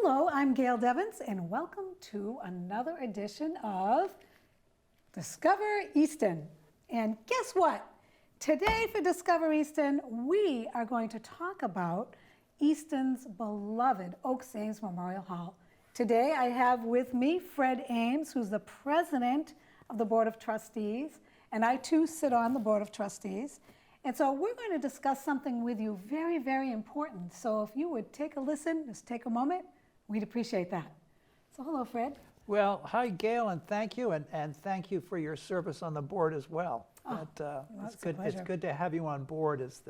Hello, I'm Gail Devins, and welcome to another edition of Discover Easton. And guess what? Today for Discover Easton, we are going to talk about Easton's beloved Oaks Ames Memorial Hall. Today I have with me Fred Ames, who's the president of the Board of Trustees, and I too sit on the Board of Trustees. And so we're going to discuss something with you very, very important. So if you would take a listen, just take a moment, we'd appreciate that. So hello, Fred. Well, hi, Gail, and thank you, and thank you for your service on the board as well. Oh, It's good. It's good to have you on board, as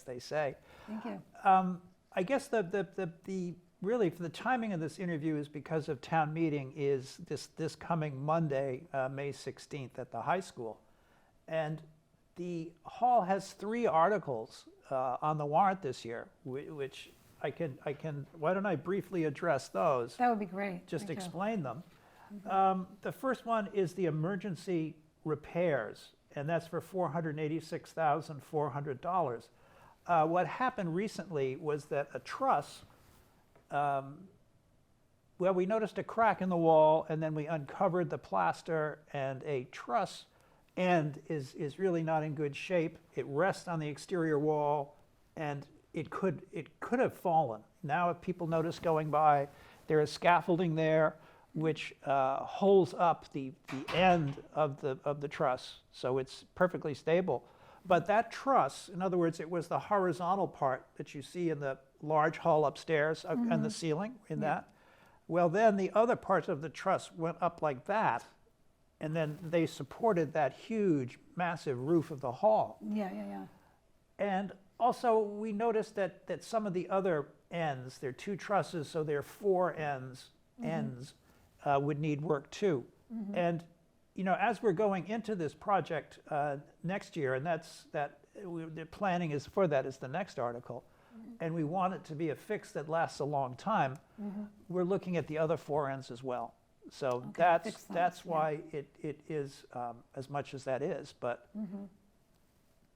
they say. Thank you. I guess the really for the timing of this interview is because of town meeting is this coming Monday, May 16th at the high school, and the hall has 3 articles on the warrant this year, which I can. Why don't I briefly address those? That would be great. Just Thank you. explain them. The first one is the emergency repairs, and that's for $486,400. What happened recently was that a truss, well, we noticed a crack in the wall, and then we uncovered the plaster, and a truss end is really not in good shape. It rests on the exterior wall, and it could have fallen. Now, if people notice going by, there is scaffolding there which holds up the end of the truss, so it's perfectly stable. But that truss, in other words, it was the horizontal part that you see in the large hall upstairs and the ceiling in that. Well, then the other parts of the truss went up like that, and then they supported that huge, massive roof of the hall. Yeah. And also, we noticed that some of the other ends, there are 2 trusses, so there are 4 ends would need work too. And you know, as we're going into this project next year, and the planning is for that is the next article, and we want it to be a fix that lasts a long time. We're looking at the other 4 ends as well. So Okay, that's why it is as much as that is. But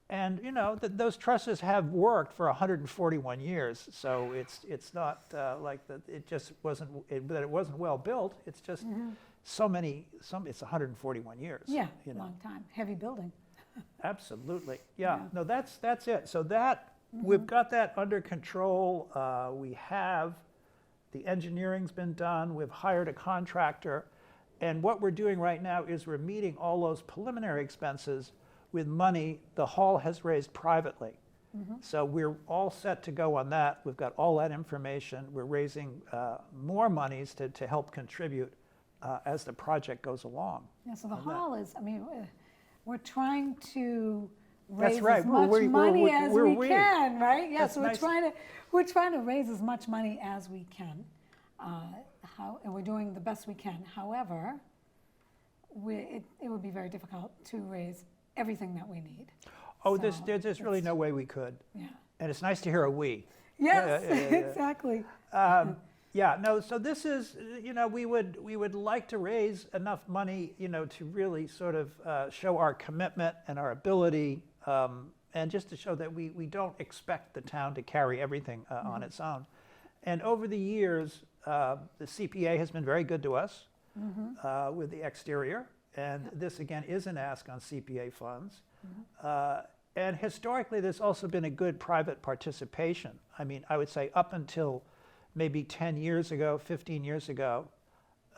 and you know those trusses have worked for 141 years, so it's not like that. It just wasn't that it wasn't well built. It's just it's 141 years. Yeah, you know. long time. Heavy building. Absolutely. Yeah. No, that's it. So that we've got that under control. We have the engineering's been done. We've hired a contractor, and what we're doing right now is we're meeting all those preliminary expenses with money the hall has raised privately. So we're all set to go on that. We've got all that information. We're raising more monies to help contribute as the project goes along. Yeah, so the hall is, I mean, we're trying to That's raise right. as much money as we can, right? Yeah, That's so nice. we're trying to raise as much money as we can, and we're doing the best we can. However, it would be very difficult to raise everything that we need. Oh, So there's really no way we could. Yeah. And it's nice to hear a we. Yes, Yeah. exactly. Yeah, no, so this is, you know, we would like to raise enough money, you know, to really sort of show our commitment and our ability, and just to show that we don't expect the town to carry everything on its own. And over the years, the CPA has been very good to us with the exterior, and this again is an ask on CPA funds. And historically, there's also been a good private participation. I mean, I would say up until maybe 10 years ago, 15 years ago,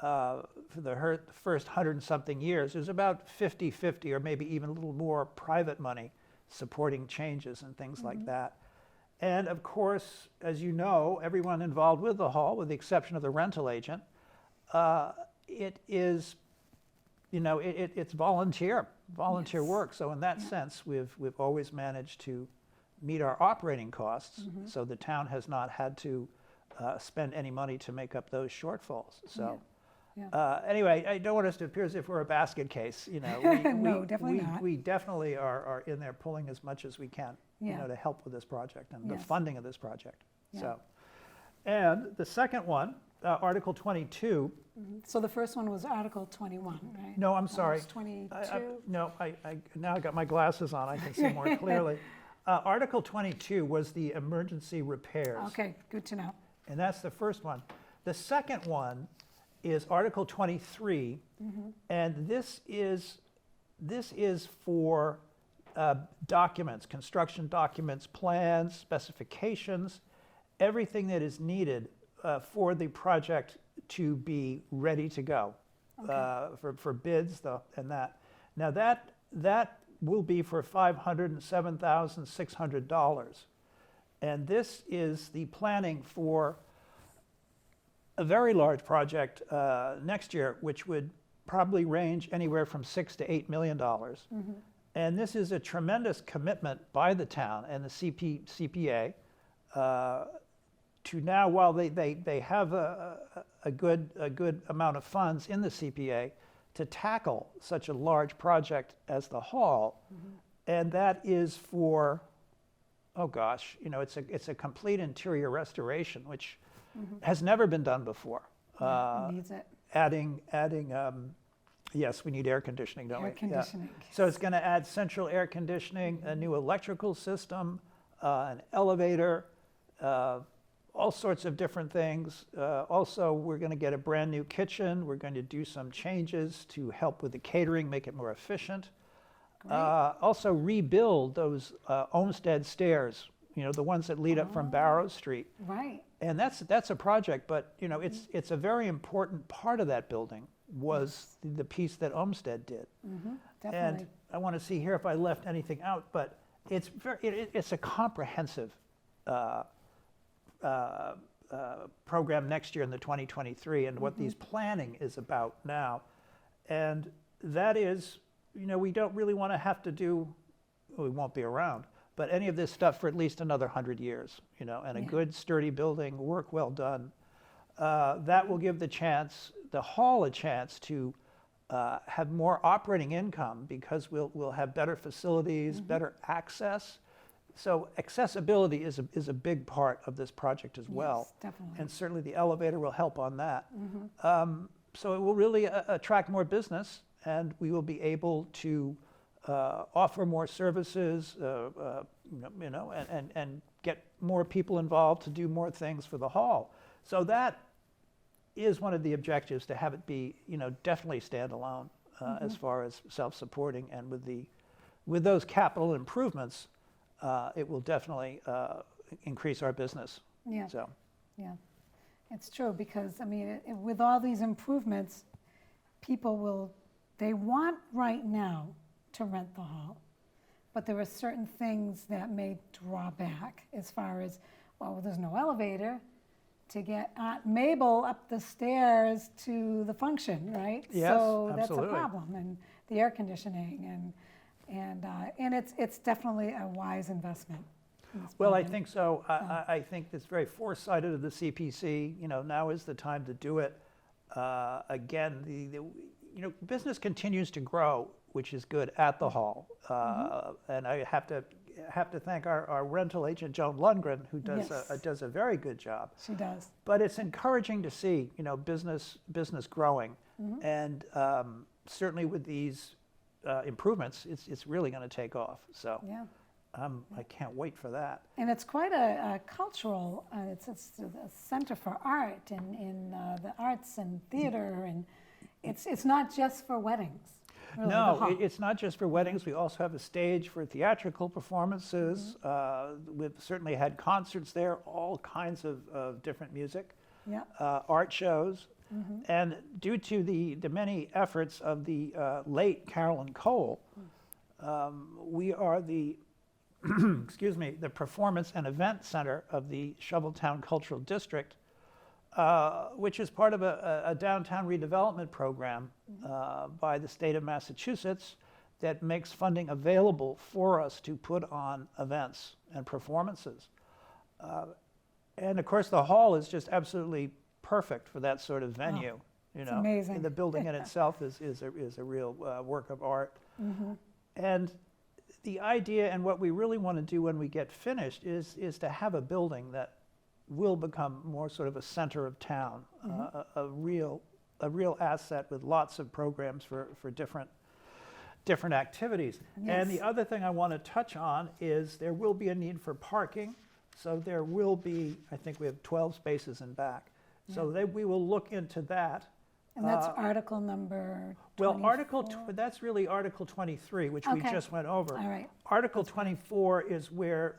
for the first 100-something years, there's about 50-50 or maybe even a little more private money supporting changes and things like that. And of course, as you know, everyone involved with the hall, with the exception of the rental agent, it is, you know, it's volunteer work. So in that sense, we've always managed to meet our operating costs. So the town has not had to spend any money to make up those shortfalls. So anyway, I don't want us to appear as if we're a basket case. You know, No, definitely not. We definitely are in there pulling as much as we can, you know, to help with this project and the funding of this project. So, and the second one, Article 22. So the first one was Article 21, right? No, I'm sorry. 22? No, I now I got my glasses on. I can see more clearly. Article 22 was the emergency repairs. Okay, good to know. And that's the first one. The second one is Article 23, and this is for documents, construction documents, plans, specifications, everything that is needed for the project to be ready to go for bids and that. Now that will be for $507,600, and this is the planning for a very large project next year, which would probably range anywhere from $6 to $8 million. And this is a tremendous commitment by the town and the CPA to now, while they have a good amount of funds in the CPA, to tackle such a large project as the hall. And that is for, oh gosh, it's a complete interior restoration, which has never been done before. It needs it. Adding, yes, we need air conditioning, don't we? Air conditioning. Yeah. So it's going to add central air conditioning, a new electrical system, an elevator, all sorts of different things. Also, we're going to get a brand new kitchen. We're going to do some changes to help with the catering, make it more efficient. Also rebuild those Olmsted stairs, the ones that lead up from Barrow Street. Right. And that's a project, but it's a very important part of that building was the piece that Olmsted did. Definitely. And I want to see here if I left anything out, but it's a comprehensive program next year in the 2023, and what these planning is about now. And that is, we don't really want to have to do, we won't be around, but any of this stuff for at least another 100 years, and a good sturdy building, work well done. That will give the hall a chance to have more operating income, because we'll have better facilities, better access. So accessibility is a big part of this project as well. Yes, definitely. And certainly the elevator will help on that. So it will really attract more business, and we will be able to offer more services, and get more people involved to do more things for the hall. So that is one of the objectives, to have it be, definitely standalone as far as self-supporting, and with those capital improvements, it will definitely increase our business. Yeah. So. Yeah, it's true, because with all these improvements, people they want right now to rent the hall, but there are certain things that may draw back, as far as, well, there's no elevator to get Aunt Mabel up the stairs to the function, right? Yes, so that's absolutely. a problem, and the air conditioning, and it's definitely a wise investment. Well, I think so. I think it's very foresighted of the CPC. Now is the time to do it. Again, business continues to grow, which is good at the hall. And I have to thank our rental agent, Joan Lundgren, who does a very good job. She does. But it's encouraging to see, business growing, and certainly with these improvements, it's really going to take off. So. Yeah. I can't wait for that. And it's quite a cultural, it's a center for art, in the arts and theater, and it's not just for weddings. Really, no, it's not just for weddings. We also have a stage for theatrical performances. We've certainly had concerts there, all kinds of different music, art shows. And due to the many efforts of the late Carolyn Cole, we are the the Performance and Event Center of the Shoveltown Cultural District, which is part of a downtown redevelopment program by the state of Massachusetts that makes funding available for us to put on events and performances. And of course, the hall is just absolutely perfect for that sort of venue. It's amazing. The building in itself is a real work of art. And the idea, and what we really want to do when we get finished, is to have a building that will become more sort of a center of town, a real asset with lots of programs for different activities. Yes. And the other thing I want to touch on is there will be a need for parking. So there will be, I think we have 12 spaces in back. So we will look into that. And that's article number 24? Well, that's really Article 23, which we Okay. just went over. All right. Article 24 is where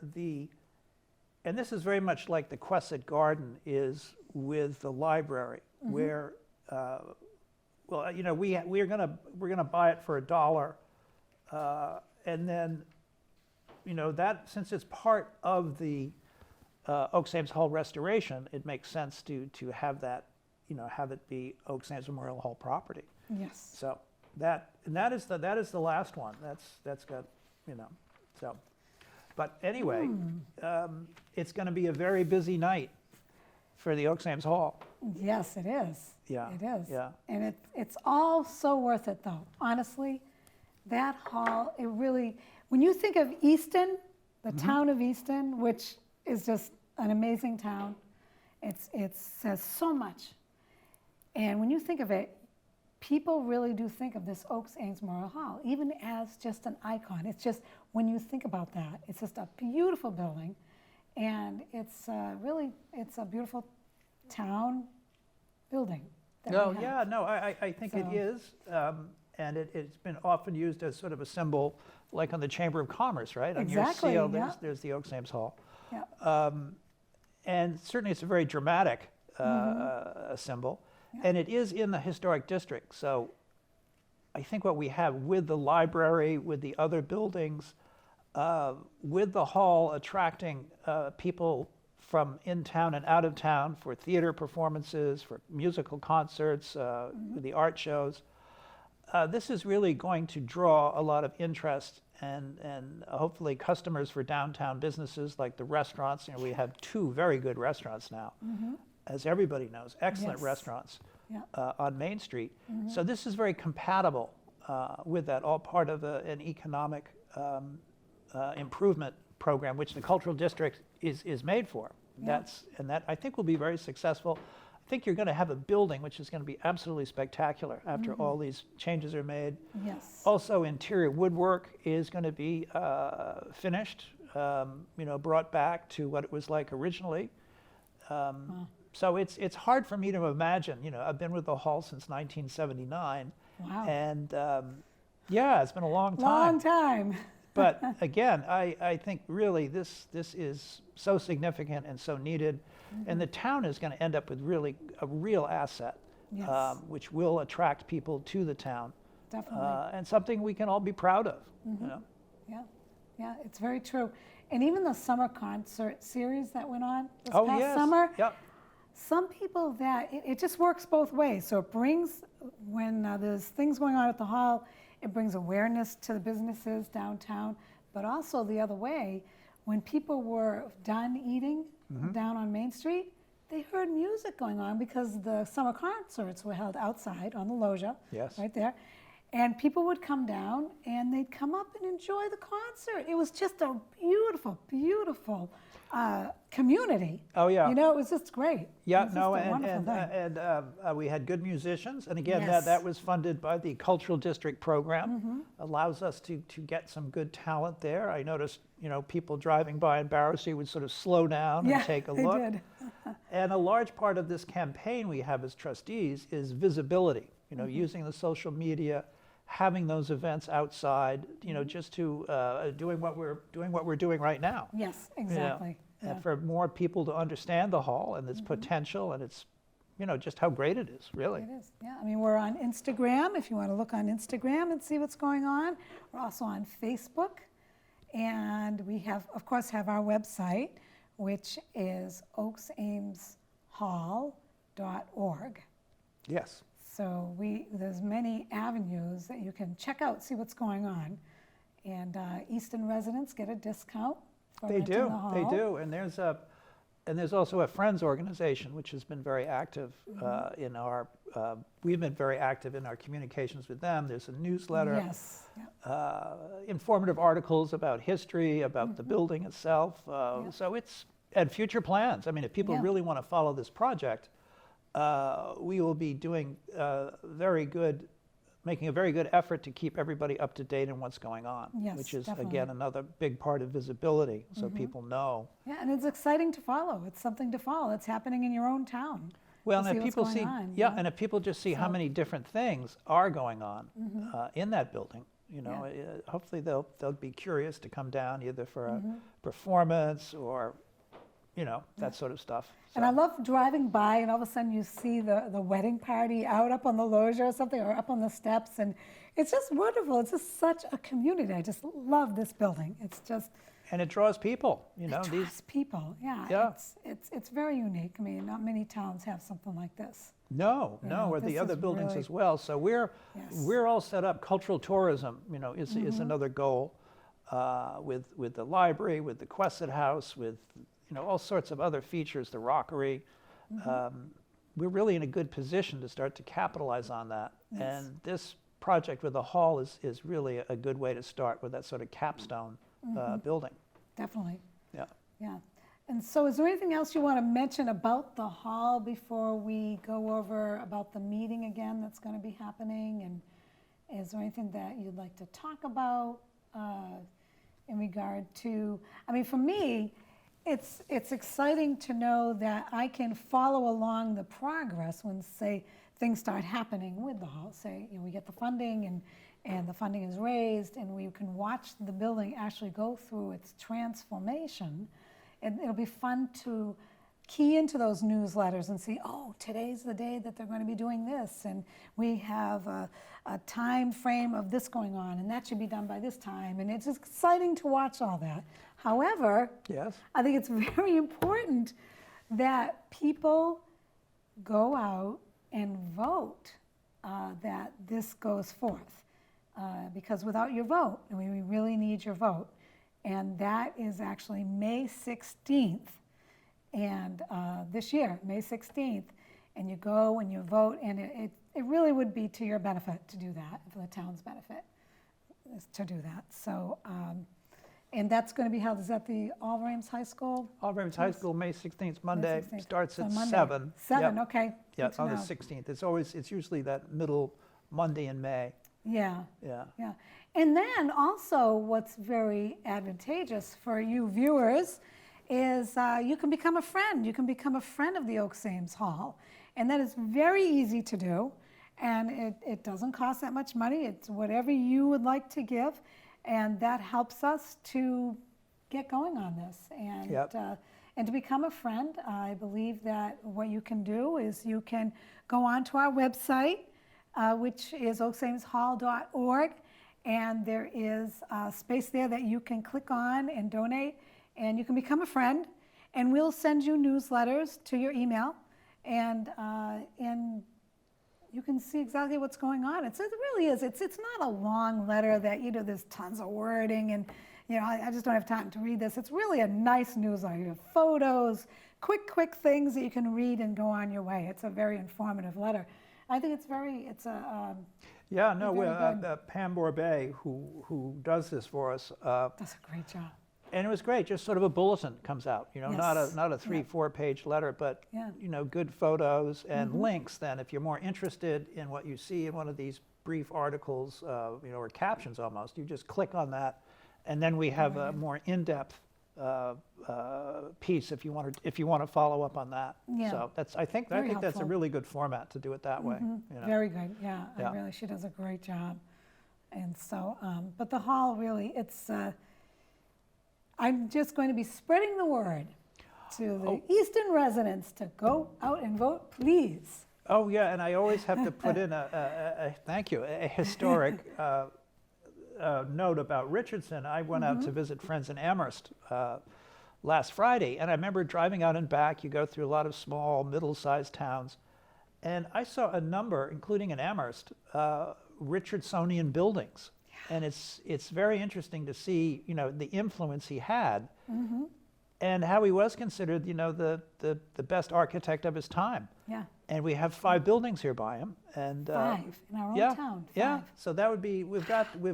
and this is very much like the Quessett Garden is with the library, where, we're gonna buy it for $1, and then, that, since it's part of the Oaks Ames Hall restoration, it makes sense to have that, have it be Oaks Ames Memorial Hall property. Yes. So that is the last one. That's got, so. But anyway, it's going to be a very busy night for the Oaks Ames Hall. Yes, it is. Yeah, It is. yeah. And it's all so worth it, though. Honestly, that hall, it really, when you think of Easton, the town of Easton, which is just an amazing town, it says so much. And when you think of it, people really do think of this Oaks Ames Memorial Hall, even as just an icon. It's just, when you think about that, it's just a beautiful building, and it's it's a beautiful town building. that we No, have. yeah, no, I think it So- is, and it's been often used as sort of a symbol, like on the Chamber of Commerce, right? Exactly, On your seal, yeah. there's the Oaks Ames Hall. Yeah. And certainly it's a very dramatic symbol, and it is in the historic district. So I think what we have with the library, with the other buildings, with the hall attracting people from in town and out of town for theater performances, for musical concerts, the art shows, this is really going to draw a lot of interest and hopefully customers for downtown businesses like the restaurants. We have 2 very good restaurants now, as everybody knows, excellent Yes. restaurants Yeah. on Main Street. So this is very compatible with that, all part of an economic improvement program, which the cultural district is made for. Yeah. That I think will be very successful. I think you're going to have a building which is going to be absolutely spectacular after all these changes are made. Yes. Also, interior woodwork is going to be finished, brought back to what it was like originally. So it's hard for me to imagine. I've been with the hall since 1979, Wow. and yeah, it's been a long time. Long time. But again, I think really this is so significant and so needed, and the town is going to end up with really a real asset, Yes. which will attract people to the town, Definitely. and something we can all be proud of. Yeah. Yeah, it's very true. And even the summer concert series that went on this Oh past yes, summer, yep, some people that it just works both ways. So it brings, when there's things going on at the hall, it brings awareness to the businesses downtown, but also the other way, when people were done eating down on Main Street, they heard music going on because the summer concerts were held outside on the loggia, Yes. right there. And people would come down and they'd come up and enjoy the concert. It was just a beautiful, beautiful community. Oh, yeah. It was just great. Yeah, It was no, just a and wonderful thing. we had good musicians, and again, Yes. that was funded by the Cultural District program. Mm-hmm. Allows us to get some good talent there. I noticed, people driving by in Barrow Street would sort of slow down Yeah, and take a they look. did. And a large part of this campaign we have as trustees is visibility. Mm-hmm. Using the social media, having those events outside. Mm-hmm. Just to doing what we're doing right now. Yes, you know, exactly. And for more people to understand the hall and its potential and its, just how great it is, really. It is, yeah. I mean, we're on Instagram, if you want to look on Instagram and see what's going on. We're also on Facebook. And we have, of course, have our website, which is oaksameshall.org. Yes. So there's many avenues that you can check out, see what's going on. And Easton residents get a discount for They renting do, the hall. they do, and there's also a Friends organization which has been very active in our. We've been very active in our communications with them. There's a newsletter, Yes. Yeah. informative articles about history, about the building itself. So and future plans. I mean, if people Yeah. really want to follow this project, we will be doing making a very good effort to keep everybody up to date on what's going on, Yes, which is, definitely. again, another big part of visibility, so people know. Yeah, and it's exciting to follow. It's something to follow. It's happening in your own town. Well, to and see if what's people going see, on. yeah, and if people just see how So- many different things are going on Mhm. in that building, you know, hopefully they'll be curious to come down either for a performance or, you know, that sort of stuff. And I So- love driving by and all of a sudden you see the wedding party out up on the loggia or something, or up on the steps, and it's just wonderful. It's just such a community. I just love this building. It's just, And it draws people, you know, it these, draws people. Yeah, Yeah. it's very unique. I mean, not many towns have something like this. no, You no, know, or the this other is buildings really- as well. So we're Yes. all set up. Cultural tourism, you know, is another goal with the library, with the Quested House, with, you know, all sorts of other features, the Rockery. We're really in a good position to start to capitalize on that. Yes. And this project with the hall is really a good way to start with that sort of capstone building. Definitely. Yeah. Yeah. And so is there anything else you want to mention about the hall before we go over about the meeting again that's going to be happening? And is there anything that you'd like to talk about in regard to, I mean, for me, it's exciting to know that I can follow along the progress when, say, things start happening with the hall. Say, you know, we get the funding and the funding is raised and we can watch the building actually go through its transformation. And it'll be fun to key into those newsletters and see, oh, today's the day that they're going to be doing this, and we have a time frame of this going on, and that should be done by this time, and it's exciting to watch all that. However, Yes. I think it's very important that people go out and vote that this goes forth, because without your vote, and we really need your vote, and that is actually May 16th, and this year, May 16th, and you go and you vote, and it really would be to your benefit to do that, for the town's benefit, is to do that. So, and that's going to be held, is that the All Ames High School? All Ames High School, May 16th, Monday, 16th. starts So at Monday. 7. 7, Yep. okay. Yeah, Good to on the know. 16th. It's usually that middle Monday in May. Yeah. Yeah. Yeah, and then also what's very advantageous for you viewers is you can become a friend. You can become a friend of the Oaks Ames Hall, and that is very easy to do, and it doesn't cost that much money. It's whatever you would like to give, and that helps us to get going on this. And Yep. and to become a friend, I believe that what you can do is you can go onto our website, which is oaksameshall.org, and there is a space there that you can click on and donate, and you can become a friend, and we'll send you newsletters to your email, and you can see exactly what's going on. It really is. It's not a long letter that, you know, there's tons of wording, and, you know, I just don't have time to read this. It's really a nice newsletter. You have photos, quick things that you can read and go on your way. It's a very informative letter. I think it's a Yeah, no, Very Pam Borbet, who does this for us, does a great job. and it was great. Just sort of a bulletin comes out, you know, Yes. not a 3-4 page letter, but Yeah. you know, good photos and links. Then, if you're more interested in what you see in one of these brief articles, you know, or captions almost, you just click on that, and then we have a more in-depth piece if you want to follow up on that. Yeah. So I think Very that's a helpful. really good format to do it that way. You know? Very good, yeah. Yeah. She does a great job. And so, but the hall really, I'm just going to be spreading the word to the Easton residents to go out and vote, please. Oh, yeah, and I always have to put in thank you, a historic note about Richardson. I went out to visit friends in Amherst last Friday, and I remember driving out and back. You go through a lot of small, middle-sized towns, and I saw a number, including in Amherst, Richardsonian buildings. And it's very interesting to see, you know, the influence he had, and how he was considered, you know, the best architect of his time. Yeah, And we have 5 buildings here by him, and 5 in our own yeah, town, 5. yeah. So that would be we've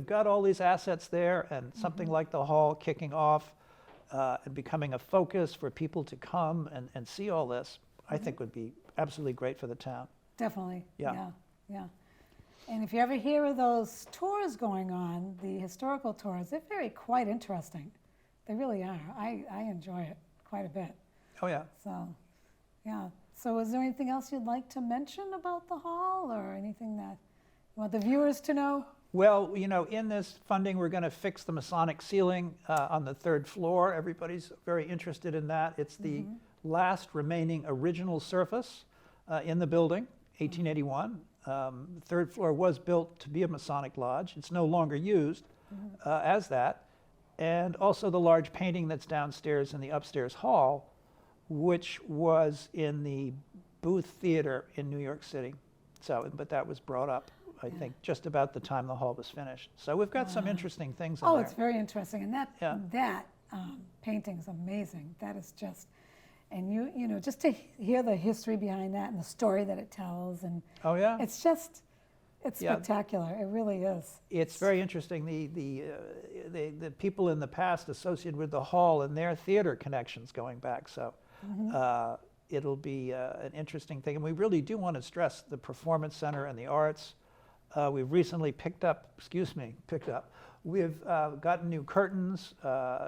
got all these assets there, and something like the hall kicking off and becoming a focus for people to come and see all this, I think would be absolutely great for the town. Definitely, Yeah. yeah. And if you ever hear of those tours going on, the historical tours, they're quite interesting. They really are. I enjoy it quite a bit. Oh yeah. So, yeah. So is there anything else you'd like to mention about the hall or anything that you want the viewers to know? Well, in this funding, we're going to fix the Masonic ceiling on the 3rd floor. Everybody's very interested in that. It's the last remaining original surface in the building, 1881. The 3rd floor was built to be a Masonic lodge. It's no longer used as that. And also the large painting that's downstairs in the upstairs hall, which was in the Booth Theater in New York City. But that was brought up, I think, just about the time the hall was finished. So we've got some interesting things in there. Oh, it's very interesting. And that painting's amazing. That is just, and just to hear the history behind that and the story that it tells. And oh, yeah? It's spectacular. It really is. It's very interesting. The people in the past associated with the hall and their theater connections going back. So it'll be an interesting thing. And we really do want to stress the Performance Center and the arts. We've recently picked up. We've gotten new curtains,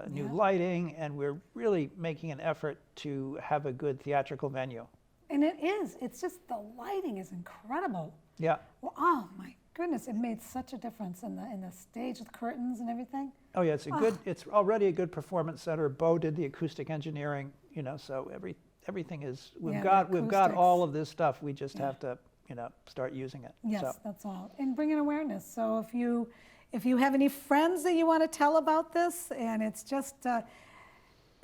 new lighting, and we're really making an effort to have a good theatrical venue. And it is. It's just the lighting is incredible. Yeah. Well, oh my goodness! It made such a difference in the stage with curtains and everything. Oh yeah, it's already a good performance center. Bo did the acoustic engineering, so everything is. We've got all of this stuff. We just have to start using it. Yes, that's all. And bring in awareness. So if you have any friends that you want to tell about this, and it's just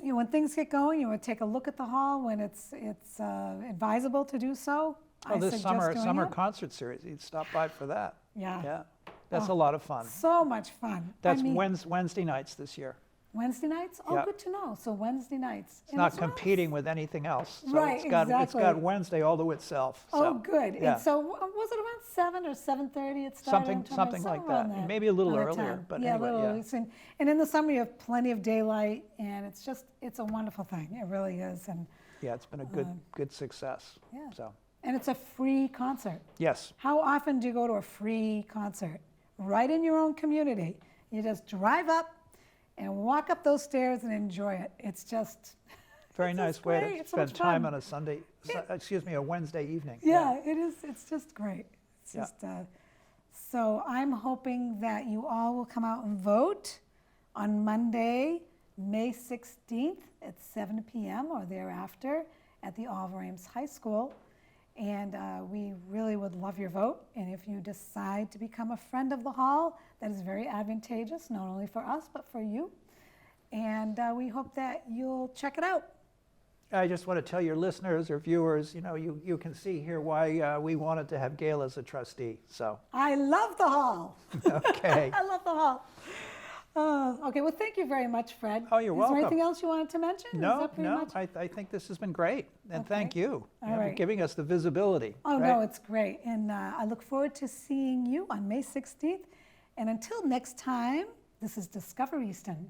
when things get going, you want to take a look at the hall when it's advisable to do so. Oh, this summer concert series, you'd stop by for that. Yeah. Yeah. That's a lot of fun. So much fun. That's Wednesday nights this year. Wednesday nights? Oh, yeah. Good to know. So Wednesday nights. It's not competing with anything else. So right, exactly. It's got Wednesday all to itself. Oh, good. Yeah. And so was it around 7 or 7:30 it started? Something like that. Maybe a little earlier, but yeah, anyway. A little earlier. And in the summer you have plenty of daylight, and it's a wonderful thing. It really is. And yeah, it's been a good success. Yeah. So. And it's a free concert. Yes. How often do you go to a free concert? Right in your own community. You just drive up and walk up those stairs and enjoy it. It's just very nice way to spend time on a Wednesday evening. Yeah, it is. It's just great. It's just so I'm hoping that you all will come out and vote on Monday, May 16th at 7 p.m. or thereafter at the Oliver Ames High School. And we really would love your vote. And if you decide to become a friend of the hall, that is very advantageous, not only for us, but for you. And we hope that you'll check it out. I just want to tell your listeners or viewers, you can see here why we wanted to have Gail as a trustee. So I love the hall. Okay. I love the hall. Okay, well, thank you very much, Fred. Oh, you're welcome. Is there anything else you wanted to mention? No. I think this has been great. And thank you for giving us the visibility. Oh, no, it's great. And I look forward to seeing you on May 16th. And until next time, this is Discover Easton.